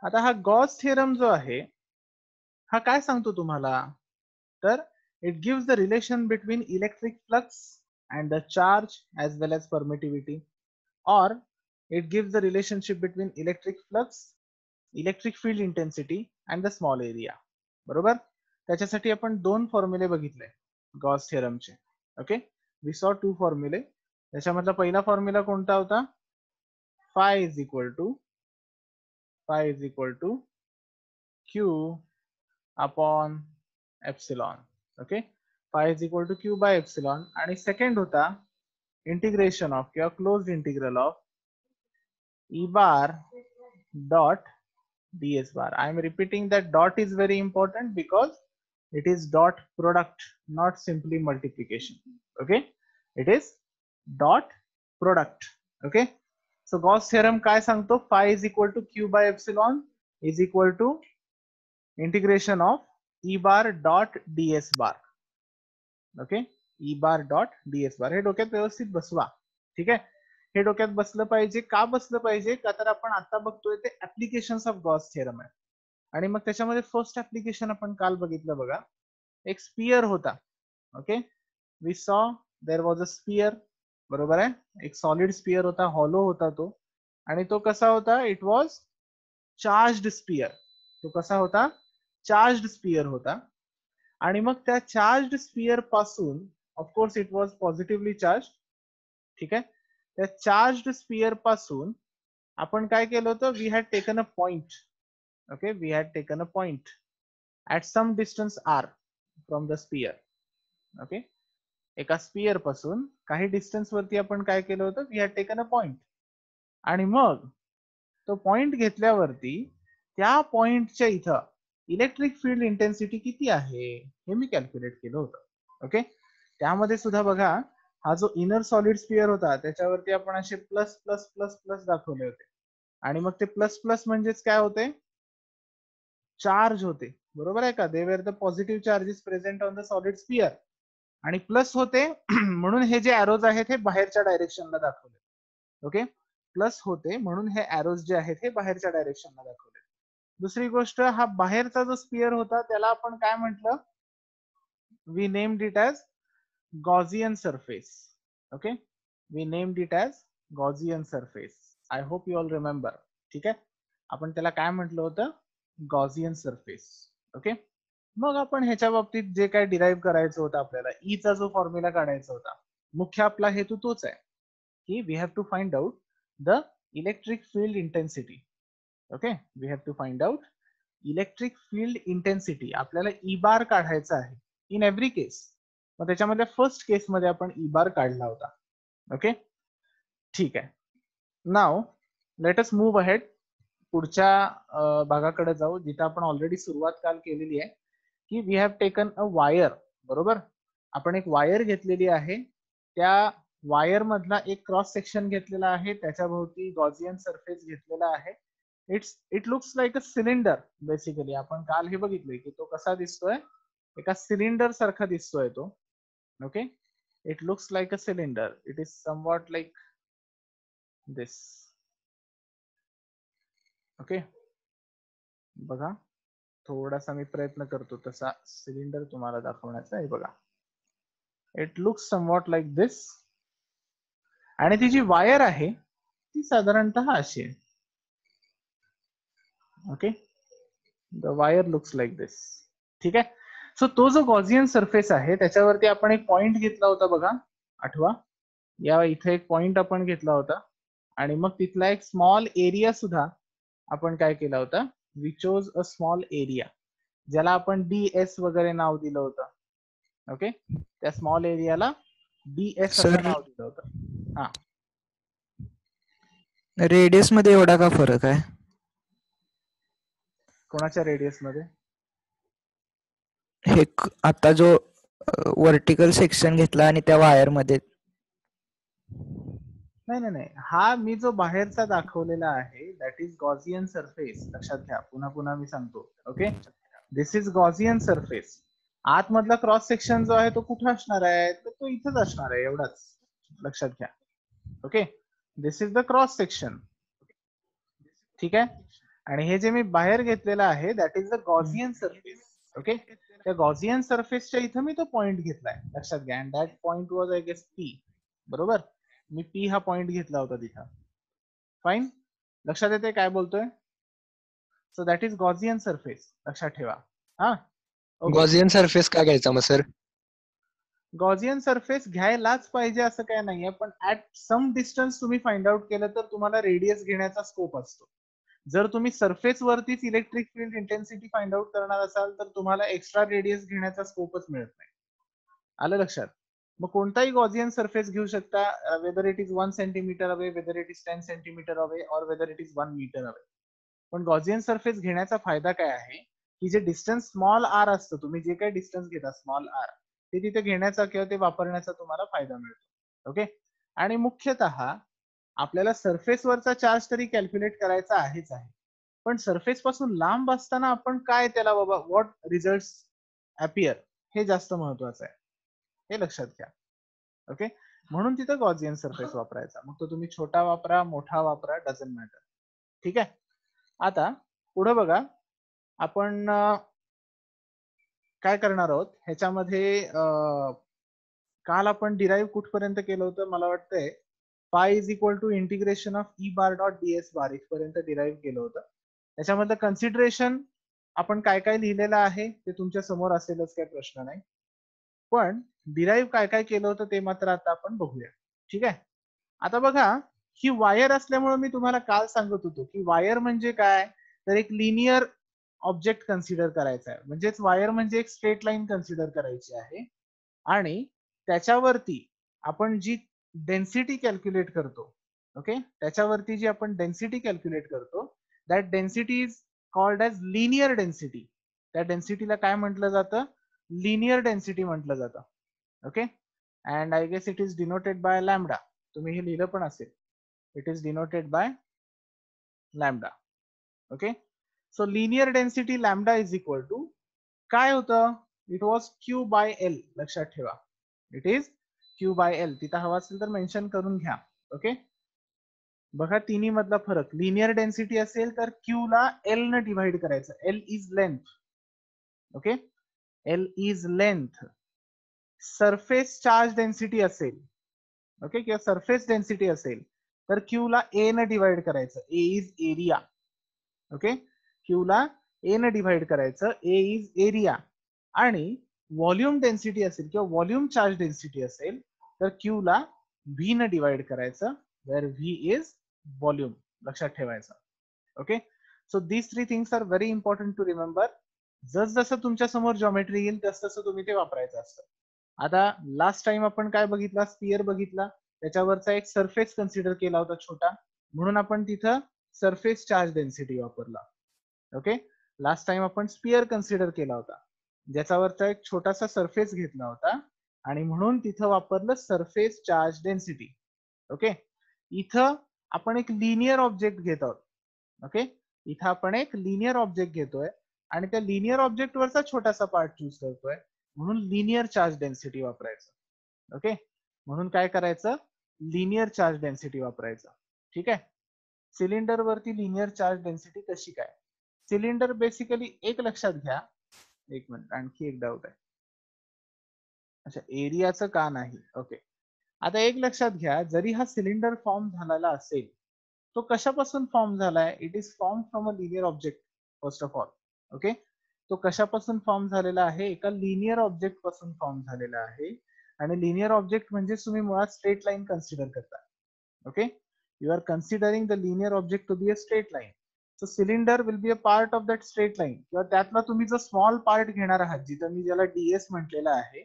आता हा Gauss theorem जो आहे हा काय सांगतो तुम्हाला, तर it gives the relation between electric flux and the charge as well as permittivity, or it gives the relationship between electric flux, electric field intensity and the small area. बरोबर. त्याच्यासाठी आपण दोन फॉर्म्युले बघितले गॉस थिअरमचे. ओके, वी सॉ टू फॉर्म्युले. त्याच्यामधला पहिला फॉर्म्युला कोणता होता? Phi is equal to q upon epsilon. Okay, phi is equal to q by epsilon. आणि सेकंड होता इंटिग्रेशन ऑफ किंवा closed integral of E bar dot ds bar. I am repeating that dot is very important because it is dot product, not simply multiplication. Okay, it is dot product. Okay, so Gauss theorem काय सांगतो? Phi is equal to q by epsilon is equal to integration of E bar dot ds bar. Okay, E bar dot ds bar. हे डोक्यात व्यवस्थित बसवा. ठीक आहे, हे डोक्यात बसलं पाहिजे. का बसलं पाहिजे? का तर आपण आता बघतोय ते ऍप्लिकेशन्स ऑफ गॉस थिअरम आहे. आणि मग त्याच्यामध्ये फर्स्ट ऍप्लिकेशन आपण काल बघितलं बघा, एक स्पियर होता. ओके, वी सॉ देर वॉज अ स्पियर. बरोबर आहे, एक सॉलिड स्पियर होता, हॉलो होता तो. आणि तो कसा होता? It was charged sphere. तो कसा होता? चार्ज्ड स्पियर होता. आणि मग त्या चार्ज्ड स्पियर पासून, of course it was positively charge. ठीक आहे, त्या चार्ज्ड स्पियर पासून आपण काय केलं होतं? We had taken a point. Okay, we had taken a point at some distance R from the sphere. Okay, एका स्पियर पासून काही डिस्टन्स वरती आपण काय केलं होतं? We had taken a point. आणि मग तो पॉइंट घेतल्यावरती त्या पॉइंटच्या इथं इलेक्ट्रिक फील्ड इंटेन्सिटी किती आहे हे मी कॅल्क्युलेट केलं होतं. ओके, त्यामध्ये सुद्धा बघा, हा जो इनर सॉलिड स्पियर होता त्याच्यावरती आपण असे प्लस प्लस प्लस प्लस दाखवले होते. आणि मग ते प्लस प्लस म्हणजेच काय होते? चार्ज होते. बरोबर आहे का? They were the positive charges present on the solid sphere. आणि प्लस होते म्हणून हे जे एरोज आहेत हे बाहेरच्या डायरेक्शनला दाखवले. ओके, प्लस होते म्हणून हे एरोज जे आहेत हे बाहेरच्या डायरेक्शनला दाखवले. दुसरी गोष्ट, हा बाहेरचा जो स्पियर होता त्याला आपण काय म्हटलं? We named it as Gaussian surface. Okay, we named it as Gaussian surface. I hope you all remember. ठीक आहे, आपण त्याला काय म्हटलं होतं? Gaussian surface. ओके, मग आपण ह्याच्या बाबतीत जे काय डिराईव्ह करायचं होतं आपल्याला, ईचा जो फॉर्म्युला काढायचा होता, मुख्य आपला हेतू तोच आहे की we have to find out the electric field intensity. Okay, we have to find out electric field intensity. आपल्याला ई बार काढायचा आहे इन एव्हरी केस. मग त्याच्यामध्ये फर्स्ट केस मध्ये आपण ई बार काढला होता. ओके, ठीक आहे. Now let us move ahead. पुढच्या भागाकडे जाऊ जिथे आपण ऑलरेडी सुरुवात काल केलेली आहे की we have taken a wire. बरोबर, आपण एक वायर घेतलेली आहे. त्या वायर मधला एक क्रॉस सेक्शन घेतलेला आहे, त्याच्या भोवती गॉसियन सरफेस घेतलेला आहे. It looks like a cylinder. Basically आपण काल हे बघितले की तो कसा दिसतोय? एका सिलेंडर सारखा दिसतोय तो. Okay, it looks like a cylinder. It is somewhat like this. Okay, बघा, थोडासा मी प्रयत्न करतो तसा सिलेंडर तुम्हाला दाखवण्याचा आहे. बघा, it looks somewhat like this. आणि ती जी वायर आहे ती साधारणतः अशी आहे. Okay, the wire looks like this. ठीक आहे, सो तो जो गॉसियन सरफेस आहे त्याच्यावरती आपण एक पॉइंट घेतला होता बघा, आठवा. या इथे एक पॉइंट आपण घेतला होता आणि मग तिथला एक स्मॉल एरिया सुद्धा आपण काय केला होता? We chose a small area, ज्याला आपण ds वगैरे नाव दिलं होतं. ओके, त्या स्मॉल एरियाला ds असं सर नाव दिलं होतं. हा, रेडियस मध्ये एवढा का फरक आहे? कोणाच्या रेडियस मध्ये? हे आता जो वर्टिकल सेक्शन घेतला आणि त्या वायर मध्ये. नाही नाही नाही, हा मी जो बाहेरचा दाखवलेला आहे दॅट इज गॉसियन सरफेस. लक्षात घ्या, पुन्हा पुन्हा मी सांगतो. Okay, this is Gaussian surface. आतमधला क्रॉस सेक्शन जो आहे तो कुठे असणार आहे? तर तो इथेच असणार आहे, एवढाच लक्षात घ्या. Okay, this is the cross section. ठीक आहे, आणि हे जे मी बाहेर घेतलेलं आहे that is the Gaussian surface. Okay, त्या गॉसियन सरफेसच्या इथं मी तो पॉइंट घेतलाय, लक्षात घ्या. And that point was I guess P. बरोबर, मी पी हा पॉइंट घेतला होता तिथं. फाईन, लक्षात येते काय बोलतोय. So that is Gaussian surface, लक्षात ठेवा. हा, ओके. गॉसियन सरफेस का घ्यायचा मग सर? गॉसियन सरफेस घ्यायलाच पाहिजे असं काय नाहीये, पण ऍट सम डिस्टन्स तुम्ही फाइंड आउट केलं तर तुम्हाला रेडियस घेण्याचा स्कोप असतो. जर तुम्ही सरफेस वरतीच electric field intensity find out करणार असाल तर तुम्हाला एक्स्ट्रा रेडियस घेण्याचा स्कोपच मिळत नाही. आलं लक्षात. मग कोणताही गॉसियन सरफेस घेऊ शकता, whether it is 1 centimetre away, whether it is 10 centimetre away, और whether it is 1 metre away. पण गॉसियन सरफेस घेण्याचा फायदा काय आहे की जे डिस्टन्स स्मॉल आर असतं, तुम्ही जे काही डिस्टन्स घेता स्मॉल आर, ते तिथे घेण्याचा किंवा ते वापरण्याचा तुम्हाला फायदा मिळतो. ओके, आणि मुख्यतः आपल्याला सरफेस वरचा चार्ज तरी कॅल्क्युलेट करायचा आहेच आहे, पण सरफेस पासून लांब असताना आपण काय त्याला बाबा व्हॉट रिझल्ट अपियर, हे जास्त महत्वाचं आहे, हे लक्षात घ्या. ओके, म्हणून तिथं गॉसियन सरफेस वापरायचा. मग तो तुम्ही छोटा वापरा, मोठा वापरा, डझंट मॅटर. ठीक आहे. आता पुढे बघा, आपण काय करणार आहोत ह्याच्यामध्ये. काल आपण डिराईव्ह कुठपर्यंत केलं होतं, मला वाटतंय phi is equal to integration of E bar dot ds bar इथपर्यंत डिराईव्ह केलं होतं. त्याच्यामधलं कन्सिडरेशन आपण काय काय लिहिलेलं आहे ते तुमच्या समोर असेलच, काही प्रश्न नाही. पण डिराईव्ह काय काय केलं होतं ते मात्र आता आपण बघूया. ठीक आहे. आता बघा, ही वायर असल्यामुळे मी तुम्हाला काल सांगत होतो की वायर म्हणजे काय, तर एक लिनियर ऑब्जेक्ट कन्सिडर करायचा आहे. म्हणजेच वायर म्हणजे एक स्ट्रेट लाईन कन्सिडर करायची आहे आणि त्याच्यावरती आपण जी डेन्सिटी कॅल्क्युलेट करतो, ओके, त्याच्यावरती जी आपण डेन्सिटी कॅल्क्युलेट करतो, that density is called as linear density. त्या डेन्सिटीला काय म्हटलं जातं, लिनियर डेन्सिटी म्हटलं जातं. Okay, and I guess it is denoted by lambda. तुम्ही हे लिहिलं पण असेल, it is denoted by lambda. Okay, so linear density lambda is equal to काय होतं, it was q by L. लक्षात ठेवा, it is q by L. तिथं हवा असेल तर मेन्शन करून घ्या. ओके, बघा तिन्ही मधला फरक. लिनियर डेन्सिटी असेल तर क्यू ला एल न डिवाइड करायचं. L is length. Okay, L is length. Surface charge density असेल, ओके, किंवा सरफेस डेन्सिटी असेल तर क्यू ला ए न डिवाइड करायचं. ए इज एरिया. ओके, क्यू ला ए न डिवाइड करायचं. ए इज एरिया. आणि व्हॉल्यूम डेन्सिटी असेल किंवा व्हॉल्यूम चार्ज डेन्सिटी असेल तर क्यू ला व्ही न डिवाइड करायचं, वेअर व्ही इज व्हॉल्यूम. लक्षात ठेवायचं. Okay, so these three things are very important to remember. जसं तुमच्या समोर जॉमेट्री येईल तसं तुम्ही ते वापरायचं असतं. आता लास्ट टाइम आपण काय बघितला, स्पियर बघितला, त्याच्यावरचा एक सरफेस कन्सिडर केला होता छोटा, म्हणून आपण तिथं सरफेस चार्ज डेन्सिटी वापरला. ओके, लास्ट टाइम आपण स्पियर कन्सिडर केला होता, ज्याच्यावरचा एक छोटासा सरफेस घेतला होता आणि म्हणून तिथं वापरलं सरफेस चार्ज डेन्सिटी. ओके, इथं आपण एक लिनियर ऑब्जेक्ट घेत आहोत. ओके, इथं आपण एक लिनियर ऑब्जेक्ट घेतोय आणि त्या लिनियर ऑब्जेक्ट वरचा छोटासा पार्ट चूज करतोय, म्हणून लिनियर चार्ज डेन्सिटी वापरायचं. ओके, म्हणून काय करायचं, लिनियर चार्ज डेन्सिटी वापरायचं. ठीक आहे. सिलेंडर वरती लिनियर चार्ज डेन्सिटी कशी काय. सिलेंडर बेसिकली एक लक्षात घ्या, एक मिनिट, आणखी एक डाऊट आहे. अच्छा, एरियाचं का नाही. ओके, आता एक लक्षात घ्या, जरी हा सिलेंडर फॉर्म झालेला असेल, तो कशापासून फॉर्म झालाय, it is form from a linear object first of all. Okay, तो कशापासून फॉर्म झालेला आहे, एका लिनियर ऑब्जेक्ट पासून फॉर्म झालेला आहे. आणि लिनियर ऑब्जेक्ट म्हणजे तुम्ही मुळात स्ट्रेट लाईन कन्सिडर करता. Okay, you are considering the linear object to be a straight line. So cylinder will be a part of that straight line, किंवा त्यातला तुम्ही जो स्मॉल पार्ट घेणार आहात, जिथं मी ज्याला डीएस म्हटलेला आहे,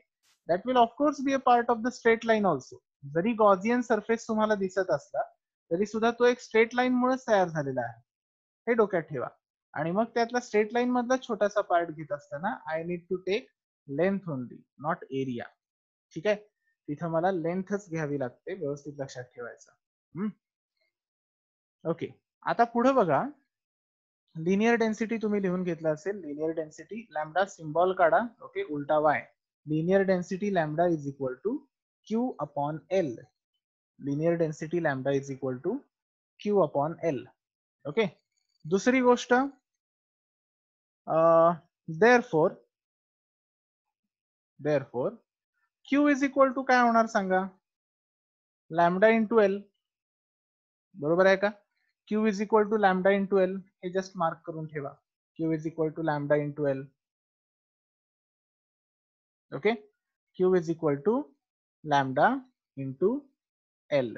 that will of course B a part of the straight line also. जरी गॉसियन सरफेस तुम्हाला दिसत असला तरी सुद्धा तो एक स्ट्रेट लाईन मुळेच तयार झालेला आहे, हे डोक्यात ठेवा. आणि मग त्यातला स्ट्रेट लाईन मधला छोटासा पार्ट घेत असताना I need to take length only, not area. ठीक आहे, तिथं मला लेंथच घ्यावी लागते, व्यवस्थित लक्षात ठेवायचं. ओके, आता पुढे बघा, लिनियर डेन्सिटी तुम्ही लिहून घेतला असेल. लिनियर डेन्सिटी लॅम्बडा सिम्बॉल काढा. ओके, उलटा y. Linear density lambda is equal to q upon l. Linear density lambda is equal to q upon l. Okay, दुसरी गोष्ट therefore q is equal to काय होणार सांगा, लॅमडा इंटू एल, बरोबर आहे का? q is equal to lambda into l, हे just mark करून ठेवा. q is equal to lambda into l. Okay, q is equal to lambda into l.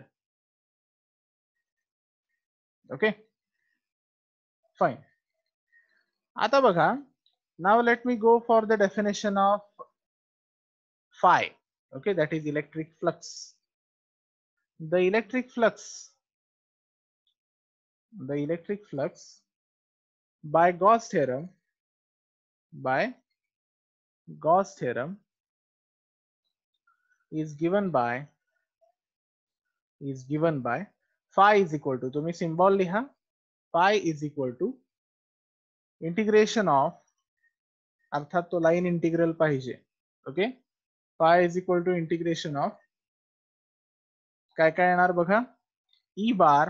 Okay fine. आता बघा, now let me go for the definition of phi. Okay, that is electric flux. The electric flux by Gauss theorem is given by phi is equal to, तुम्ही symbol लिहा, phi is equal to integration of, अर्थात तो line integral पाहिजे. Okay, phi is equal to integration of काय काय येणार बघा, e bar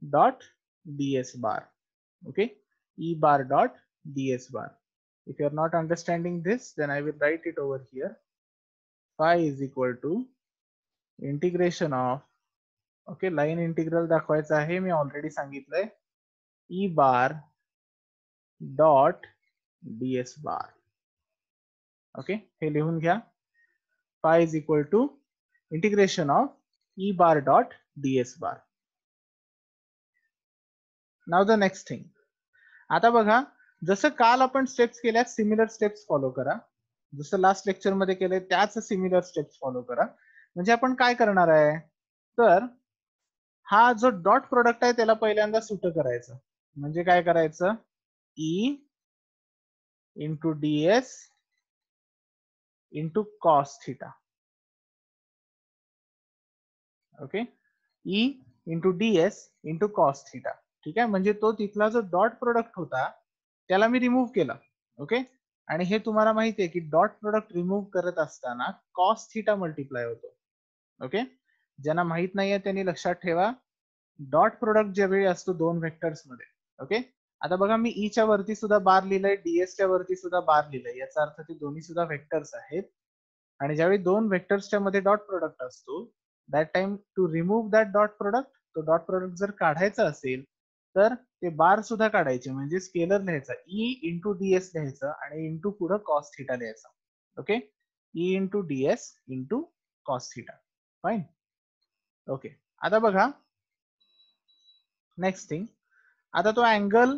dot ds bar. Okay, e bar dot ds bar. If you are not understanding this, then I will write it over here. Phi is equal to integration of, okay, line integral दाखवायचं आहे, मी already सांगितलंय, e bar dot ds bar. Okay, हे लिहून घ्या. phi is equal to integration of e bar dot ds bar. Now the next thing. आता बघा, जसं काल आपण स्टेप्स केल्या, सिमिलर स्टेप्स फॉलो करा. जसं लास्ट लेक्चर मध्ये केले त्याच सिमिलर स्टेप्स फॉलो करा. म्हणजे आपण काय करणार आहे, तर हा जो डॉट प्रोडक्ट आहे त्याला पहिल्यांदा सुट करायचं. म्हणजे काय करायचं, e into ds into cos theta. Okay, e into ds into cos theta. ठीक आहे, म्हणजे तो तिथला जो डॉट प्रोडक्ट होता त्याला मी रिमूव्ह केला. ओके, आणि हे तुम्हाला माहिती आहे की डॉट प्रोडक्ट रिमूव्ह करत असताना कॉस थिटा मल्टिप्लाय होतो. ओके, ज्यांना माहित नाहीये त्यांनी लक्षात ठेवा, डॉट प्रोडक्ट ज्यावेळी असतो दोन व्हेक्टर्स मध्ये. ओके, आता बघा, मी ई च्या वरती सुद्धा बार लिहिलंय, ds च्या वरती सुद्धा बार लिहिलंय, याचा अर्थ ते दोन्ही सुद्धा व्हेक्टर्स आहेत. आणि ज्यावेळी दोन व्हेक्टर्सच्या मध्ये डॉट प्रोडक्ट असतो, that time to remove that dot product, तो डॉट प्रोडक्ट जर काढायचा असेल तर ते बार सुद्धा काढायचे, म्हणजे स्केलर लिहायचा, e इंटू ds लिहायचं आणि इंटू पुढं कॉस थिटा लिहायचा. Okay, e into ds into cos theta. Fine. Okay, आता बघा नेक्स्ट थिंग. आता तो अँगल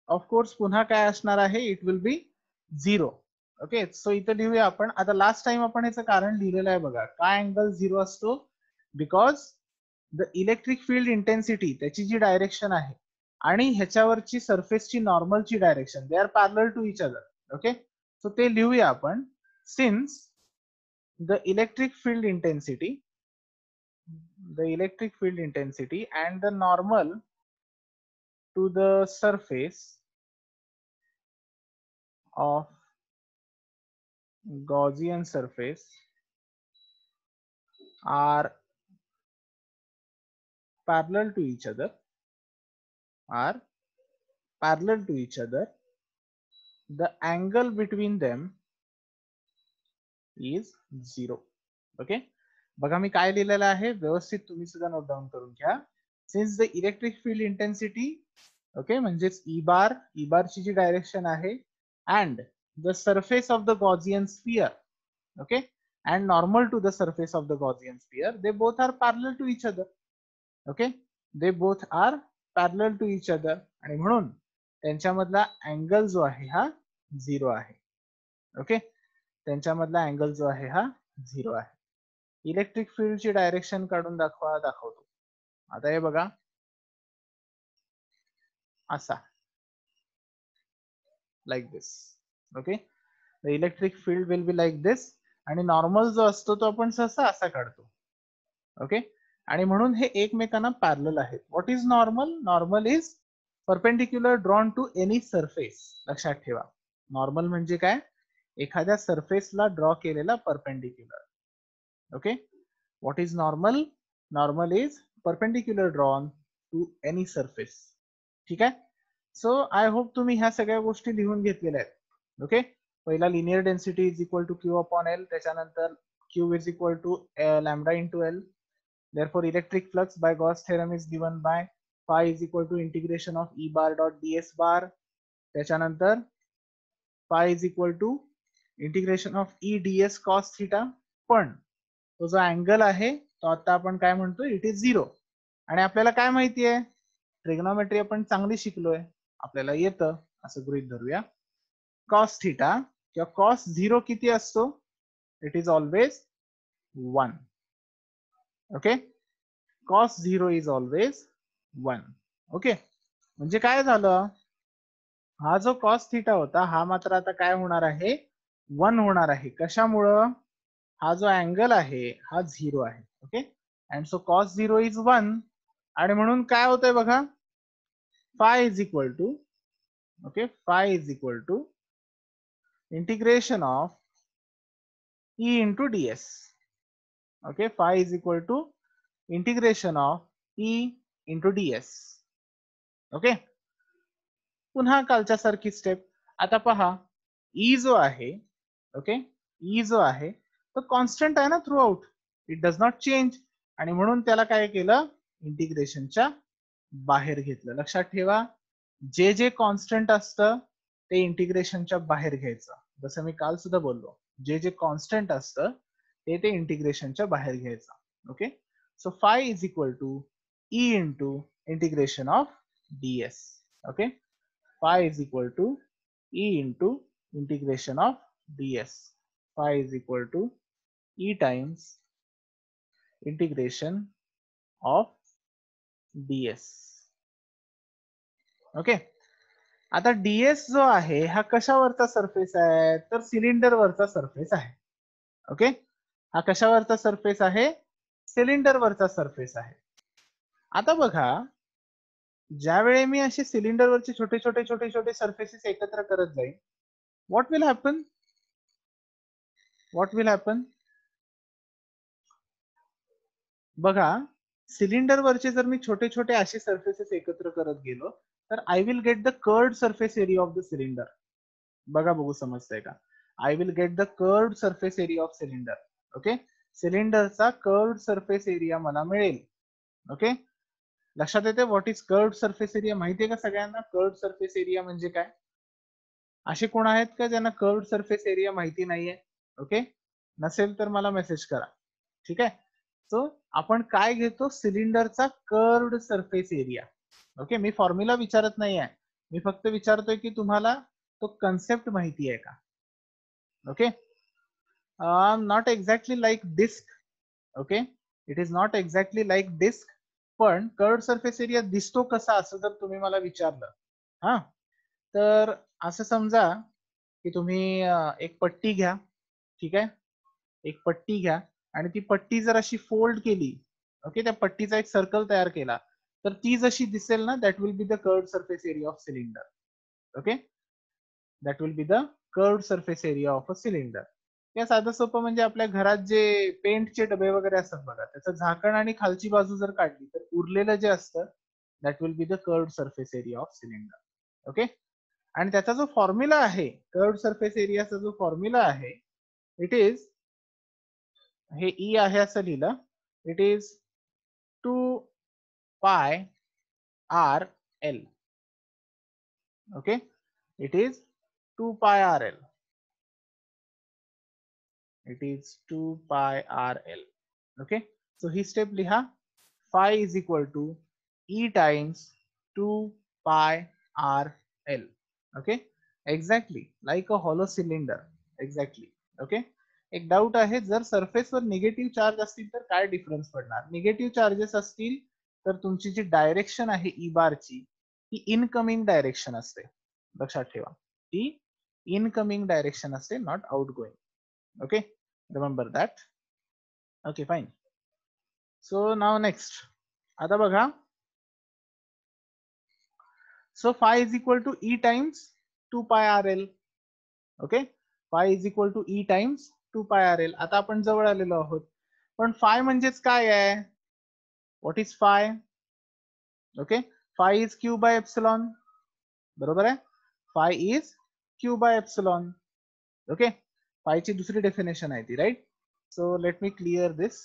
ऑफकोर्स पुन्हा काय असणार आहे, it will be 0. Okay, so इथं लिहूया आपण. आता लास्ट टाइम आपण याचं कारण लिहिलेलं आहे बघा, काय अँगल 0 असतो, because the electric field intensity, त्याची जी डायरेक्शन आहे आणि ह्याच्यावरची सरफेसची नॉर्मलची direction, they are parallel to each other. Okay, so ते लिहूया आपण, since the electric field intensity and the normal to the surface of Gaussian surface are parallel to each other, the angle between them is 0. Okay, बघा मी काय लिहिलेलं आहे, व्यवस्थित तुम्ही सुद्धा नोट डाऊन करून घ्या. Since the electric field intensity, okay, म्हणजेच ई बार ची जी डायरेक्शन आहे, and the surface of the Gaussian sphere, okay, and normal to the surface of the Gaussian sphere, they both are parallel to each other. Okay, they both are parallel to each other, आणि म्हणून त्यांच्यामधला angle जो आहे हा 0 आहे. Okay, त्यांच्यामधला angle जो आहे हा 0 आहे. इलेक्ट्रिक फील्डची डायरेक्शन काढून दाखवतो. आता हे बघा, असा, like this. Okay, the electric field will be like this, आणि नॉर्मल जो असतो तो आपण सहसा असा काढतो. ओके, आणि म्हणून हे एकमेकांना पॅरलल आहेत. What is normal? Normal is perpendicular drawn to any surface. लक्षात ठेवा, नॉर्मल म्हणजे काय, एखाद्या सरफेसला ड्रॉ केलेला perpendicular. Okay, what is normal? Normal is perpendicular drawn to any surface. ठीक आहे. सो आय होप तुम्ही ह्या सगळ्या गोष्टी लिहून घेतलेल्या आहेत. ओके, पहिला linear density is equal to q upon l, त्याच्यानंतर q is equal to lambda into l. Therefore, electric flux by Gauss theorem is given by phi is equal to integration of E bar dot ds bar. त्याच्यानंतर phi is equal to integration of E ds cos theta. पण तो जो angle आहे तो आता आपण काय म्हणतो, इट इज 0. आणि आपल्याला काय माहिती आहे, ट्रिग्नोमेट्री आपण चांगली शिकलोय, आपल्याला येतं असं गृहीत धरूया. कॉस थिटा किंवा कॉस 0 किती असतो, it is always 1. Okay, cos 0 is always 1. Okay, म्हणजे काय झालं, हा जो cos थिटा होता हा मात्र आता काय होणार आहे, 1 होणार आहे. कशामुळं, हा जो अँगल आहे हा 0 आहे. Okay, and so cos 0 is 1. आणि म्हणून काय होतंय बघा, phi is equal to, okay, phi is equal to integration of E into ds. Okay, phi is equal to integration of E into ds. Okay, पुन्हा कालच्या सारखी स्टेप. आता पहा, ई जो आहे, ओके, ई जो आहे तो कॉन्स्टंट आहे ना through out, it does not change. आणि म्हणून त्याला काय केलं, इंटिग्रेशनच्या बाहेर घेतलं. लक्षात ठेवा, जे जे कॉन्स्टंट असतं ते इंटिग्रेशनच्या बाहेर घ्यायचं. जसं मी काल सुद्धा बोललो, जे जे कॉन्स्टंट असतं ते इंटिग्रेशनच्या बाहेर घ्यायचं. Okay, so phi is equal to E into integration of ds. Okay, phi is equal to E into integration of ds. Phi is equal to E times integration of ds. Okay, आता ds जो आहे हा कशावरचा surface आहे, तर cylinder वरचा surface आहे. Okay, हा कशावरचा surface आहे, सिलेंडर वरचा सरफेस आहे. आता बघा, ज्यावेळी मी असे सिलेंडर वरचे छोटे छोटे छोटे छोटे सरफेसेस एकत्र करत जाईन, what will happen, what will happen, बघा, सिलेंडर वरचे जर मी छोटे छोटे असे सरफेसेस एकत्र करत गेलो तर I will get the curved surface area of the cylinder. बघा, बघू समजतंय का, I will get the curved surface area of cylinder. Okay, सिलेंडरचा कर्व्ड सरफेस एरिया मला मिळेल. ओके, लक्षात येते what is curved surface area, माहितीये का सगळ्यांना कर्व्ड सरफेस एरिया म्हणजे काय? असे कोण आहेत का ज्यांना कर्व्ड सरफेस एरिया माहिती नाहीये? ओके, नसेल तर मला मेसेज करा. ठीक आहे, सो आपण काय घेतो, सिलेंडरचा कर्व्ड सरफेस एरिया. ओके, मी फॉर्म्युला विचारत नाहीये, मी फक्त विचारतोय की तुम्हाला तो कन्सेप्ट माहिती आहे का. Okay, not exactly like disk. Okay, it is not exactly like disk, पण कर्व्ड सरफेस एरिया दिसतो कसा असं जर तुम्ही मला विचारलं, हा, तर असं समजा की तुम्ही एक पट्टी घ्या. ठीक आहे, एक पट्टी घ्या आणि ती पट्टी जर अशी फोल्ड केली, ओके, त्या पट्टीचा एक सर्कल तयार केला, तर ती जशी दिसेल ना, that will be the curved surface area of cylinder. Okay, that will be the curved surface area of a cylinder. या साधं सोपं म्हणजे आपल्या घरात जे पेंटचे डबे वगैरे असतात बघा, त्याचं झाकण आणि खालची बाजू जर काढली तर उरलेलं जे असतं that will be the curved surface area of cylinder. Okay, आणि त्याचा जो फॉर्म्युला आहे, कर्व्ड सरफेस एरियाचा जो फॉर्म्युला आहे, इट इज, हे ई आहे असं लिहिलं, it is 2 pi R L. Okay, it is 2 pi R L. It is 2 pi RL. Okay, so ही स्टेप लिहा, phi is equal to E times 2 pi RL. Okay, exactly like a hollow cylinder. Exactly. Okay, एक doubt आहे, जर सरफेसवर negative charge असतील तर काय difference पडणार. निगेटिव्ह चार्जेस असतील तर तुमची जी डायरेक्शन आहे ई बारची ती इनकमिंग डायरेक्शन असते. लक्षात ठेवा, ती इनकमिंग डायरेक्शन असते, not out going. Okay, remember that. Okay, fine. So now next, आता बघा, so phi is equal to E times 2 pi RL. Okay, phi is equal to E times 2 pi RL. आता आपण जवळ आलेलो आहोत, पण phi म्हणजेच काय आहे, what is phi? Okay, phi is q by epsilon, बरोबर आहे. Phi is q by epsilon. Okay, फायची दुसरी डेफिनेशन आहे ती, right. So let me clear this.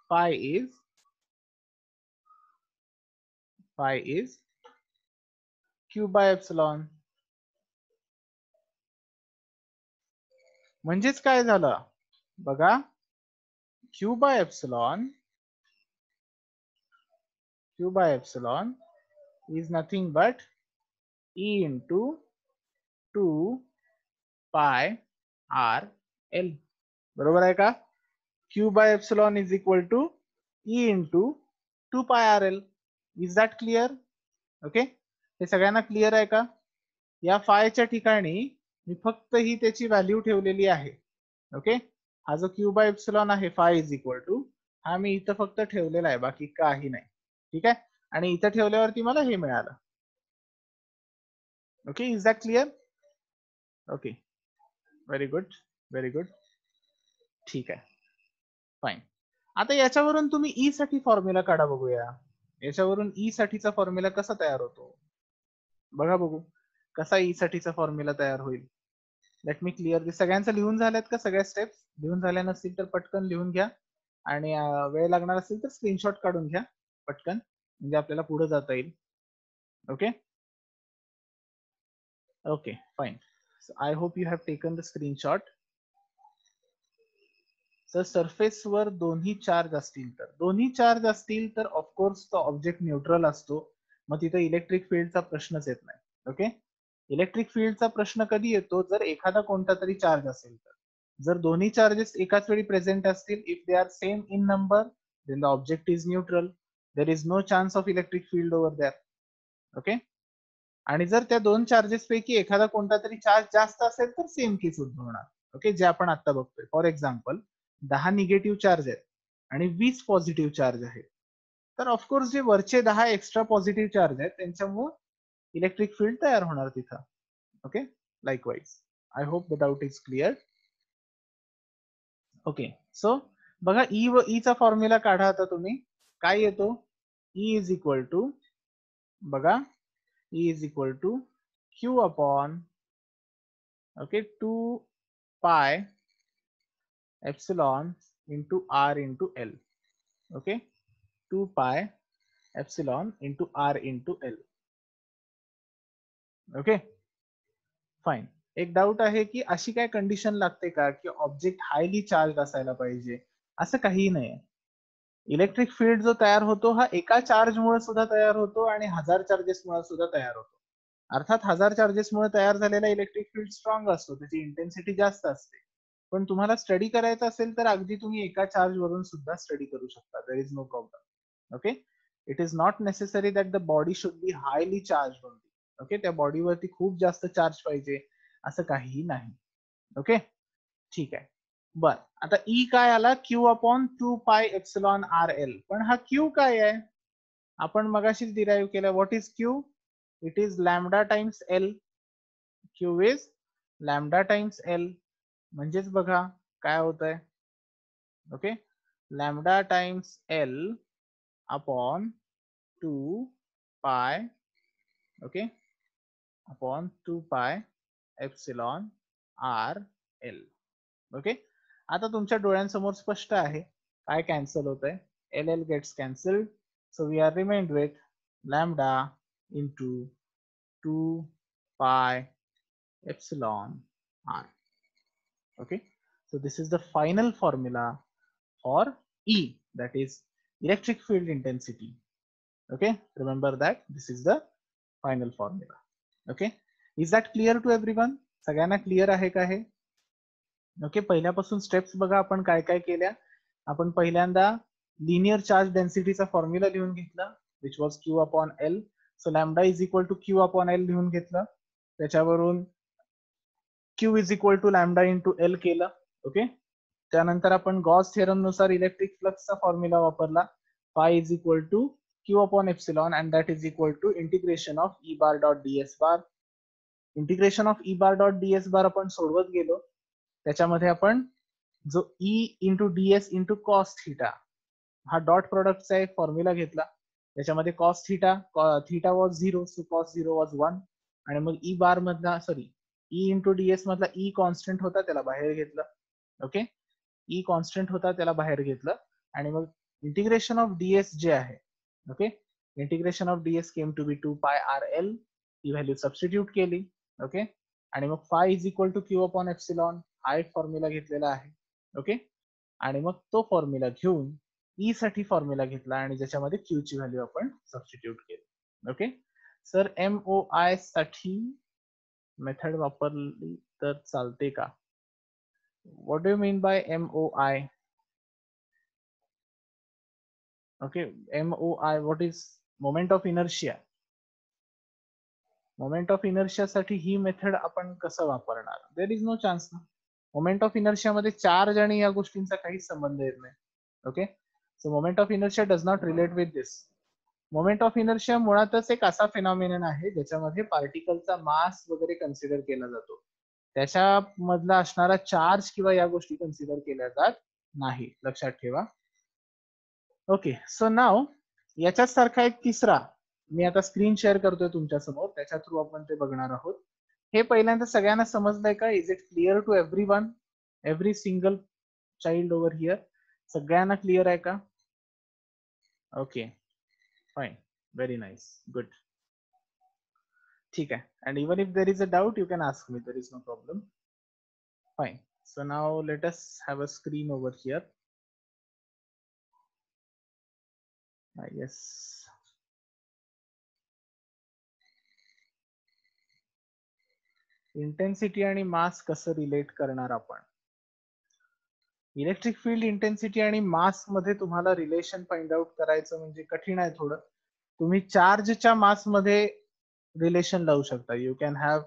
Phi is q by epsilon. म्हणजेच काय झालं बघा, q by epsilon is nothing but E into 2 pi r l. बरोबर आहे का. Q by epsilon is equal to E into 2 pi r l. Is that clear? Okay, हे सगळ्यांना clear आहे का. या फायच्या ठिकाणी मी फक्त ही त्याची व्हॅल्यू ठेवलेली आहे. ओके, हा जो क्यू बाय एप्सिलॉन आहे फाय इज इक्वल टू, हा मी इथं फक्त ठेवलेला आहे, बाकी काही नाही. ठीक आहे, आणि इथं ठेवल्यावरती मला हे मिळालं. Okay, is that clear. Okay, very good, very good. ठीक आहे, फाईन. आता याच्यावरून तुम्ही ई साठी फॉर्म्युला काढा बघूया. याच्यावरून ई साठीचा फॉर्म्युला कसा तयार होतो बघा, बघू कसा ई साठीचा फॉर्म्युला तयार होईल. लेट मी क्लिअर दिस. सगळ्यांचं लिहून झाल्यात का. सगळ्या स्टेप्स लिहून झाल्या नसतील तर पटकन लिहून घ्या, आणि वेळ लागणार असेल तर स्क्रीनशॉट काढून घ्या पटकन, म्हणजे आपल्याला पुढे जाता येईल. Okay okay, fine. I hope you have taken the screenshot. जर सरफेसवर दोन्ही चार्ज असतील तर ऑफकोर्स तो ऑब्जेक्ट न्यूट्रल असतो, मग तिथे इलेक्ट्रिक फील्डचा प्रश्नच येत नाही. ओके, इलेक्ट्रिक फील्डचा प्रश्न कधी येतो, जर एखादा कोणता तरी चार्ज असेल तर. जर दोन्ही चार्जेस एकाच वेळी प्रेझेंट असतील, if they are same in number, then the object is neutral. There is no chance of electric field over there. Okay, आणि जर त्या दोन चार्जेस पैकी एखादा कोणता तरी चार्ज जास्त असेल तर सेम केस उद्भवणार. ओके, जे आपण आता बघतोय. फॉर एक्झाम्पल 10 निगेटिव्ह चार्ज आहेत आणि 20 पॉझिटिव्ह चार्ज आहेत, तर ऑफकोर्स जे वरचे 10 एक्स्ट्रा पॉझिटिव्ह चार्ज आहेत त्यांच्यामुळे इलेक्ट्रिक फील्ड तयार होणार तिथं. Okay, likewise. I hope the doubt is clear. Okay, so बघा ई व ई चा फॉर्म्युला काढा आता तुम्ही. काय येतो. ई इज इक्वल टू, बघा, E is equal to Q upon, okay, 2 pi epsilon into R into L. Okay, 2 pi epsilon into R into L. Okay, fine. एक डाऊट आहे की अशी काय कंडिशन लागते का की ऑब्जेक्ट हायली चार्ज असायला पाहिजे. असं काही नाही. इलेक्ट्रिक फील्ड जो तयार होतो हा एका चार्ज मुळे सुद्धा तयार होतो आणि 1000 चार्जेस मुळे सुद्धा तयार होतो. अर्थात 1000 चार्जेस मुळे तयार झालेला इलेक्ट्रिक फील्ड स्ट्रॉंग असतो, त्याची इंटेन्सिटी जास्त असते. पण तुम्हाला स्टडी करायचं असेल तर अगदी तुम्ही एका चार्ज वरून सुद्धा स्टडी करू शकता. There is no problem. Okay, it is not necessary that the body should be highly charge only. Okay, त्या बॉडीवरती खूप जास्त चार्ज पाहिजे असं काहीही नाही. ओके, ठीक आहे. बर, आता ई काय आला. Q upon 2 pi epsilon R L. पण हा क्यू काय आहे आपण मगाशीच डिराईव्ह केला. What is Q. It is lambda times L. Q is lambda times L. म्हणजेच बघा काय होत आहे. Okay, lambda times L upon 2 पाय, okay, upon 2 pi epsilon R L. Okay, आता तुमच्या डोळ्यांसमोर स्पष्ट आहे काय कॅन्सल होत आहे. L L gets cancelled, so we are remained with lambda into 2 pi epsilon r. Okay, so this is the final formula for E, that is electric field intensity. Okay, remember that this is the final formula. Okay, is that clear to everyone. सगळ्यांना clear आहे का हे. Okay, पहिल्यापासून steps बघा आपण काय काय केल्या. आपण पहिल्यांदा लिनियर चार्ज डेन्सिटीचा फॉर्म्युला लिहून घेतला, which was q upon l. So lambda is equal to q upon l लिहून घेतलं. त्याच्यावरून q is equal to lambda into l केलं. ओके, त्यानंतर आपण गॉस थेरम नुसार इलेक्ट्रिक फ्लक्सचा फॉर्म्युला वापरला. Phi is equal to q upon epsilon and that is equal to integration of E bar dot ds bar. Integration of E bar dot ds bar आपण सोडवत गेलो. त्याच्यामध्ये आपण जो E into DS into cos theta हा dot प्रोडक्टचा एक formula घेतला. त्याच्यामध्ये cos theta theta was 0, so cos 0 was 1. आणि मग ई बार मधला ई इंटू डीएस मधला ई कॉन्स्टंट होता त्याला बाहेर घेतलं. ओके, ई कॉन्स्टंट होता त्याला बाहेर घेतलं आणि मग इंटिग्रेशन ऑफ डीएस जे आहे, okay, integration of ds came to be 2 pi R L, ही व्हॅल्यू सबस्टिट्यूट केली. ओके, आणि मग phi is equal to q upon epsilon हा एक फॉर्म्युला घेतलेला आहे. ओके, आणि मग तो फॉर्म्युला घेऊन ई साठी फॉर्म्युला घेतला आणि ज्याच्यामध्ये क्यू ची व्हॅल्यू आपण सबस्टिट्यूट केली. ओके सर, MOI साठी मेथड वापरली तर चालते का? What do you mean by MOI? Okay, MOI what is moment of inertia. Moment of inertia साठी ही मेथड आपण कसं वापरणार? देर इज नो चान्स ना. मोमेंट ऑफ इनर्शिया मध्ये चार्ज आणि या गोष्टींचा काहीच संबंध येत नाही. Okay, so moment of inertia does not relate with this. Moment of inertia मुळातच एक असा फिनॉमिनन आहे ज्याच्यामध्ये पार्टिकलचा मास वगैरे कन्सिडर केला जातो, त्याच्या मधला असणारा चार्ज किंवा या गोष्टी कन्सिडर केल्या जात नाही, लक्षात ठेवा. ओके, सो नाव याच्याच सारखा एक तिसरा मी आता स्क्रीन शेअर करतोय तुमच्या समोर, त्याच्या थ्रू आपण ते बघणार आहोत. हे पहिल्यांदा सगळ्यांना समजलंय का? Is it clear to everyone, every single child over here? सगळ्यांना क्लिअर आहे का? Okay, fine, very nice, good. ठीक आहे. And even if there is a doubt, you can ask me. There is no problem. Fine. So now let us have a screen over here. Yes. Intensity आणि मास कसं relate करणार आपण? Electric field intensity आणि मास मध्ये तुम्हाला relation find out करायचं म्हणजे कठीण आहे थोडं. तुम्ही चार्जच्या मास मध्ये रिलेशन लावू शकता. You can have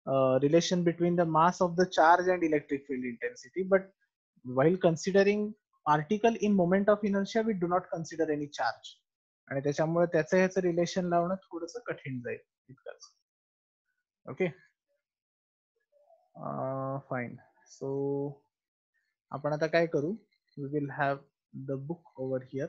relation between the mass of the charge and electric field intensity, but while considering particle in moment of inertia we do not consider any charge, आणि त्याच्यामुळे त्याचं ह्याचं रिलेशन लावणं थोडंसं कठीण जाईल इतकंच. Okay, fine. सो आपण आता काय करू, we will have the book over here.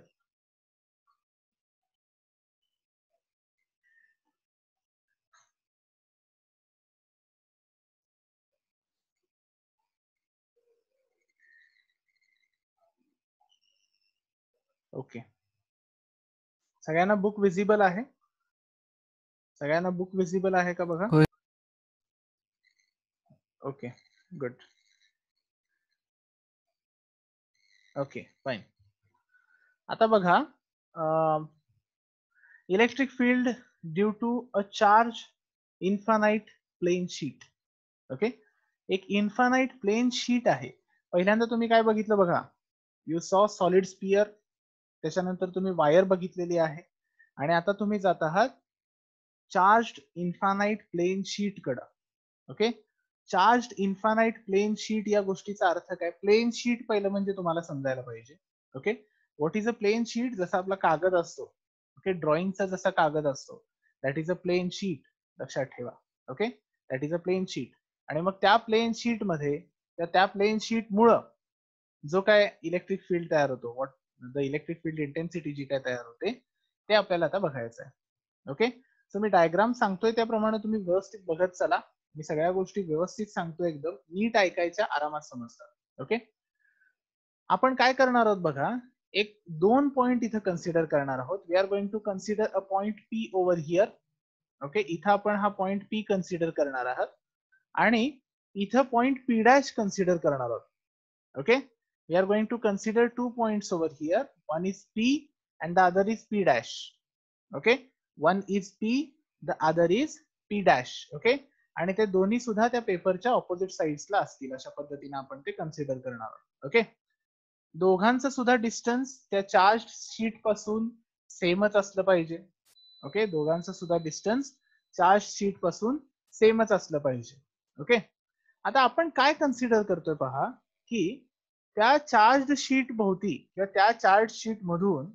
Okay, सगळ्यांना बुक विजिबल आहे? सगळ्यांना बुक विजिबल आहे का बघा? होय. Okay, good. Okay, fine. आता बघा, electric field due to a charge infinite plane sheet. Okay, एक इन्फानाइट प्लेन शीट आहे. पहिल्यांदा तुम्ही काय बघितलं बघा, यू सॉ सॉलिड स्पियर, त्याच्यानंतर तुम्ही वायर बघितलेली आहे, आणि आता तुम्ही जात आहात चार्ज्ड इन्फानाइट प्लेन शीट कडे. Okay, charged infinite plane sheet या गोष्टीचा अर्थ काय? प्लेन शीट पहिलं म्हणजे तुम्हाला समजायला पाहिजे. Okay, what is a plane sheet? जसा आपला कागद असतो, ओके, ड्रॉइंगचा जसा कागद असतो, that is a plane sheet, लक्षात ठेवा. Okay, that is a plane sheet. आणि मग त्या प्लेन शीट मध्ये त्या प्लेन शीट मुळे जो काय इलेक्ट्रिक फील्ड तयार होतो, what the electric field intensity जी काय तयार होते, ते आपल्याला आता बघायचं आहे. ओके, सो मी डायग्राम सांगतोय त्याप्रमाणे तुम्ही व्यवस्थित बघत चला. मी सगळ्या गोष्टी व्यवस्थित सांगतोय, एकदम नीट ऐकायच्या, आरामात समजतात. ओके, आपण काय करणार आहोत बघा, एक 2 पॉइंट इथं कन्सिडर करणार आहोत. We are going to consider a point P over here. Okay, इथं आपण हा पॉइंट पी कन्सिडर करणार आहात आणि इथं पॉइंट पी डॅश कन्सिडर करणार आहोत. Okay, we are going to consider 2 points over here. One is P and the other is P dash. Okay, one is P, the other is P dash. Okay, आणि ते दोन्ही सुद्धा त्या पेपरच्या opposite साइड्सला असतील, अशा पद्धतीने आपण ते कन्सिडर करणार आहोत. ओके, दोघांचं सुद्धा डिस्टन्स त्या चार्ज शीट पासून सेमच असलं पाहिजे. ओके, दोघांचं सुद्धा डिस्टन्स चार्ज शीट पासून सेमच असलं पाहिजे. ओके, आता आपण काय कन्सिडर करतोय पहा, की त्या चार्ज शीट भोवती किंवा त्या चार्ज शीट मधून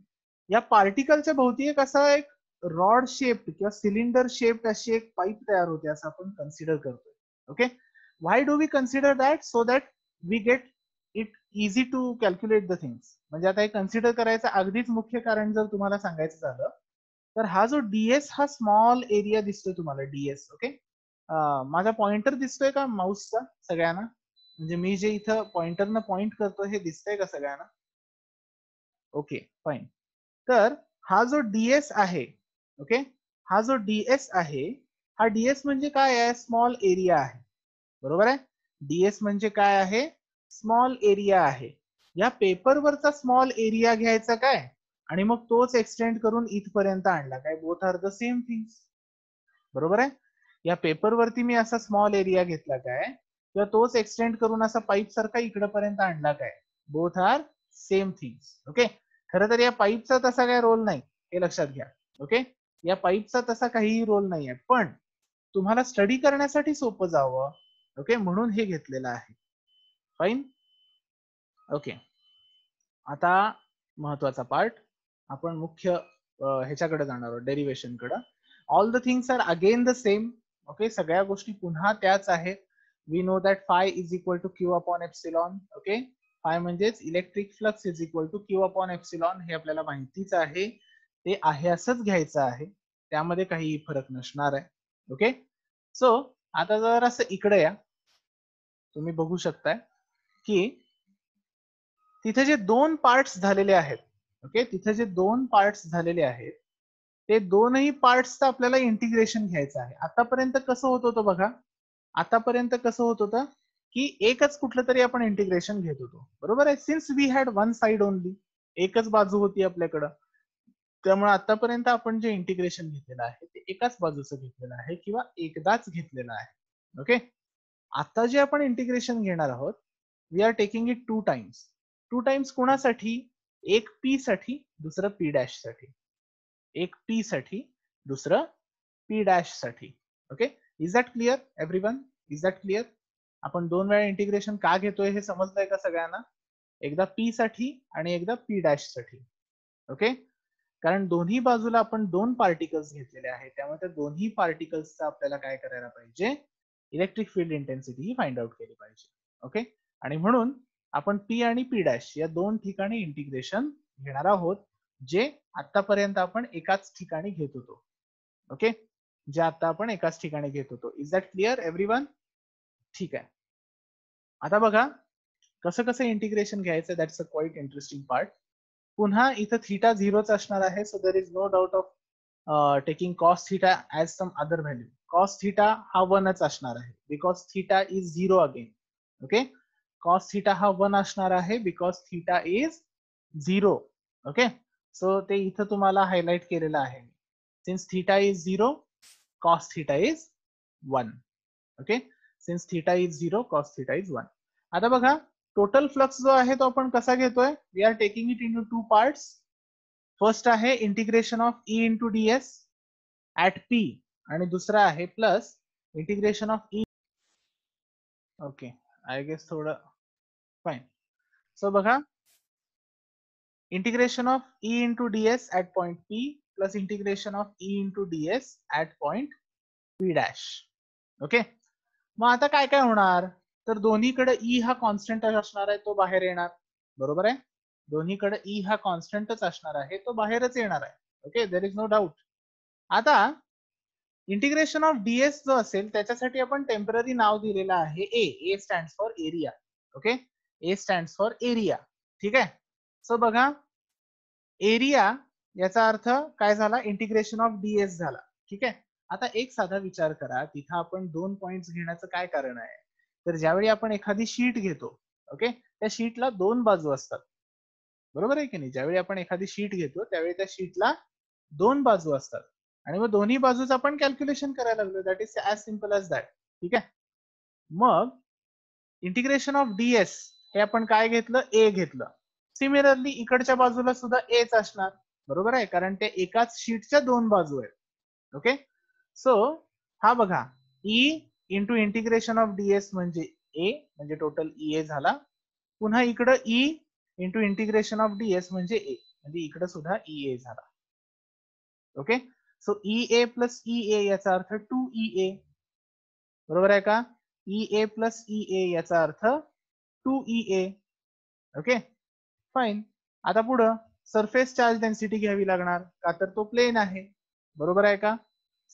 या पार्टिकलच्या भोवती एक असा एक रॉड शेप्ड किंवा सिलेंडर शेप्ड अशी एक पाईप तयार होते, असं आपण कन्सिडर करतोय. Okay, why do we consider that? So that we get it easy to calculate the things. म्हणजे आता हे कन्सिडर करायचं अगदीच मुख्य कारण जर तुम्हाला सांगायचं झालं तर हा जो डीएस हा स्मॉल एरिया दिसतोय तुम्हाला, डीएस. ओके, माझा पॉइंटर दिसतोय का माऊसचा सगळ्यांना? म्हणजे मी जे इथं पॉइंटरनं पॉइंट करतो हे दिसतंय का सगळ्यांना? Okay, fine. तर हा जो डीएस आहे, ओके, हा जो डीएस आहे, हा डीएस म्हणजे काय आहे? स्मॉल एरिया आहे. बरोबर आहे? डीएस म्हणजे काय आहे? स्मॉल एरिया आहे. या पेपरवरचा स्मॉल एरिया घ्यायचा काय आणि मग तोच एक्सटेंड करून इथपर्यंत आणला काय. Both are the same things. बरोबर आहे? या पेपरवरती मी असा स्मॉल एरिया घेतला काय किंवा तोच एक्सटेंड करून असा पाईप सारखा इकडपर्यंत आणला काय. Both are same things. Okay, खरं तर या पाईपचा तसा काय रोल नाही, हे लक्षात घ्या. ओके, या पाईपचा तसा काहीही रोल नाहीये, पण तुम्हाला स्टडी करण्यासाठी सोपं जावं, ओके, म्हणून हे घेतलेलं आहे. फाईन. ओके, आता महत्वाचा पार्ट, आपण मुख्य ह्याच्याकडे जाणार आहोत, डेरिव्हेशन कडे. All the things are again the same. Okay, सगळ्या गोष्टी पुन्हा त्याच आहेत. We know that phi is equal to q upon epsilon. Okay, phi म्हणजेच electric flux is equal to q upon epsilon. हे आपल्याला माहितीच आहे, ते आहे असंच घ्यायचं आहे, त्यामध्ये काही फरक नसणार आहे. ओके, सो आता जर असं इकडे या, तुम्ही बघू शकताय की तिथे जे दोन पार्ट्स झालेले आहेत, ओके, तिथे जे दोन पार्ट्स झालेले आहेत, ते दोनही पार्ट्सचं आपल्याला इंटिग्रेशन घ्यायचं आहे. आतापर्यंत कसं होत होतं बघा, आतापर्यंत कसं होत होतं की एकच कुठलं तरी आपण इंटिग्रेशन घेत होतो. बरोबर आहे? Since we had one side only, एकच बाजू होती आपल्याकडं, त्यामुळे आतापर्यंत आपण जे इंटिग्रेशन घेतलेलं आहे ते एकाच बाजूचं घेतलेलं आहे किंवा एकदाच घेतलेलं आहे. ओके, आता जे आपण इंटिग्रेशन घेणार आहोत, we are taking it two times. Two times कोणासाठी? एक पी साठी, दुसरं पी डॅश साठी. एक पी साठी, दुसरं पी डॅश साठी. Okay, is that clear everyone? Is that clear? आपण दोन वेळा इंटिग्रेशन का घेतोय हे समजलंय का सगळ्यांना? एकदा पी साठी आणि एकदा पी डॅश साठी. ओके, कारण दोन्ही बाजूला आपण दोन पार्टिकल्स घेतलेले आहेत, त्यामुळे त्या दोन्ही पार्टिकल्सचा आपल्याला काय करायला पाहिजे? इलेक्ट्रिक फील्ड इंटेन्सिटी ही फाइंड आउट केली पाहिजे. ओके, आणि म्हणून आपण पी आणि पी डॅश या दोन ठिकाणी इंटिग्रेशन घेणार आहोत, जे आतापर्यंत आपण एकाच ठिकाणी घेत होतो. ओके, जे आता आपण एकाच ठिकाणी घेत होतो. Is that clear everyone? ठीक आहे. आता बघा कसं कसं इंटिग्रेशन घ्यायचं, that's a quite interesting part. पुन्हा इथं थीटा झिरोच असणार आहे, so there is no doubt of taking cos theta as some other value. Cos theta हा 1च असणार आहे, because theta is 0 again. Okay, cos theta हा 1 असणार आहे, because theta is 0. Okay, so ते इथं तुम्हाला हायलाइट केलेलं आहे. Since theta is 0, cos theta is 1. Okay, since theta is 0, cos theta is 1. आता बघा टोटल फ्लक्स जो आहे तो आपण कसा घेतोय? We are taking it in two parts. First आहे integration of E into ds at P, आणि दुसरा आहे plus integration of E. Okay, I guess थोडं फाईन. सो बघा, integration of E into ds at point P plus integration of E into ds at point P dash. Okay, मग आता काय काय होणार? तर दोन्हीकडे ई हा कॉन्स्टंट असणार आहे, तो बाहेर येणार. बरोबर आहे? दोन्हीकडे ई हा कॉन्स्टंटच असणार आहे, तो बाहेरच येणार आहे. Okay, there is no doubt. आता इंटिग्रेशन ऑफ डीएस जो असेल त्याच्यासाठी आपण टेम्पररी नाव दिलेलं आहे A. A stands for area. Okay, A stands for area. ठीक आहे, सो बघा एरिया याचा अर्थ काय झाला? इंटिग्रेशन ऑफ डीएस झाला. ठीक आहे, आता एक साधा विचार करा, तिथं आपण दोन पॉइंट्स घेण्याचं काय कारण आहे? तर ज्यावेळी आपण एखादी शीट घेतो, ओके, त्या शीटला दोन बाजू असतात. बरोबर आहे की नाही? ज्यावेळी आपण एखादी शीट घेतो त्यावेळी त्या शीटला दोन बाजू असतात, आणि मग दोन्ही बाजूच आपण कॅल्क्युलेशन करायला लागलो. That is as simple as that. ठीक आहे, मग इंटिग्रेशन ऑफ डीएस हे आपण काय घेतलं? ए घेतलं. सिमिलरली इकडच्या बाजूला सुद्धा एच असणार. बरोबर आहे, कारण ते एकाच शीटच्या दोन बाजू आहेत. ओके, सो हा बघा E into integration of DS म्हणजे ए, म्हणजे टोटल ई ए झाला. पुन्हा इकडं E into integration of DS म्हणजे ए, म्हणजे इकडे सुद्धा ई ए झाला. ओके, सो ई ए प्लस ई ए याचा अर्थ 2EA. बरोबर आहे का? ई ए प्लस ई ए याचा अर्थ 2EA. Okay, fine. आता पुढं सरफेस चार्ज डेन्सिटी घ्यावी लागणार का, तर तो प्लेन आहे. बरोबर आहे का?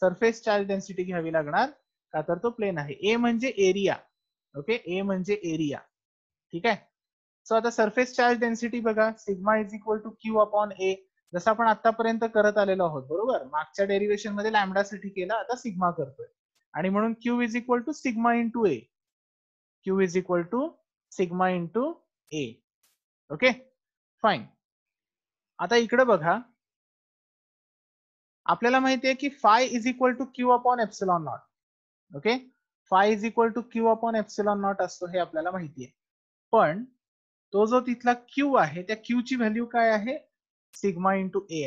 सरफेस चार्ज डेन्सिटी घ्यावी लागणार का तर तो प्लेन आहे. ए म्हणजे एरिया. ओके, ए म्हणजे एरिया. ठीक आहे. सो आता सरफेस चार्ज डेन्सिटी बघा, sigma is equal to q upon A. जसं आपण आतापर्यंत करत आलेलो आहोत, बरोबर. मागच्या डेरिवेशन मध्ये लॅम्डासाठी केलं, आता सिग्मा करतोय. आणि म्हणून q is equal to sigma into A. Q is equal to sigma into A. Okay, fine. आता इकडे बघा, आपल्याला माहिती आहे की phi is equal to q upon epsilon not. Okay, phi is equal to q upon epsilon not असतो, हे आपल्याला माहिती आहे. पण तो जो तिथला क्यू आहे, त्या क्यू ची व्हॅल्यू काय आहे? सिग्मा इंटू ए